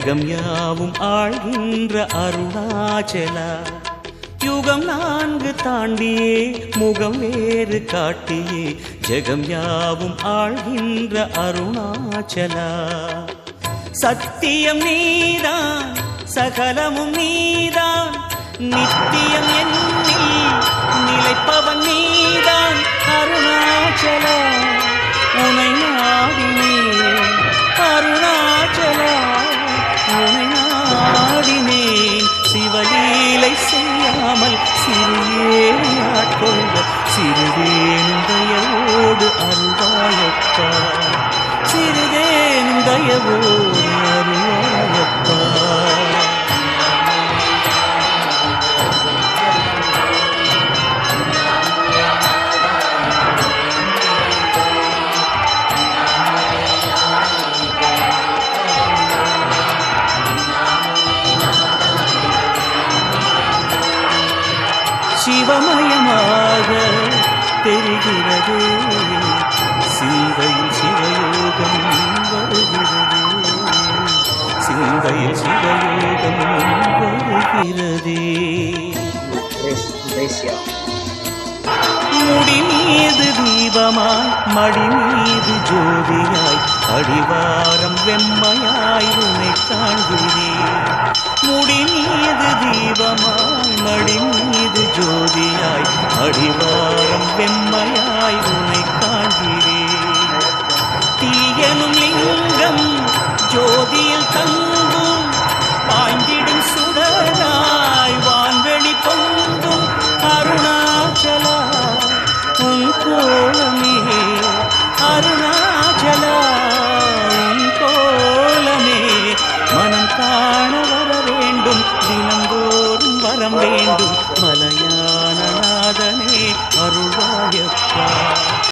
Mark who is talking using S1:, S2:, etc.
S1: யுகம் யாவும் ஆழ்கின்ற அருணாச்சலா, யுகம் 4 தாண்டியே முகம் வேறு காட்டியே ஜெகம் யாவும் ஆழ்கின்ற அருணாச்சலா. சத்தியம் நீதான் சகலமும் நீதான், நித்தியம் என்னில் நிலைப்பவன் நீதான் அருணாச்சலா. உனை நாடினேன் அருணாச்சலா, உனை நாடினேன். சிவலீலை செய்யாமல் சிறியேனை ஆட்கொள்ள சிறிதேனும் தயவோடு அருள்வாயப்பா, சிறிதேனும் தயவோடு அருள்வாயப்பா. சிவமயமாக தெரிகிறது, சிந்தையில் சிவயோகம் வருகிறது, சிந்தையில் சிவயோகம் வருகிறதே. முடி மீது தீபமாய் மடி மீது ஜோதியாய் அடிவாரம் வெம்மையாய் உன்னை காண்கிறேன். முடி மீது தீபமாய் மடி மீது ஜோதியாய் அடிவாரம் வெம்மையாய் உன்னை காண்கிறேன். தீயனும் லிங்கம் ஜோதியில் தங்கும் பாய்ந்திடும் சுடராய் வான்வெளி பொங்கும் அருணாச்சலா. உன் கோலமே அருணாச்சலா, உன் கோலமே மனம் காண வர வேண்டும், தினந்தோறும் வரம் வேண்டும்.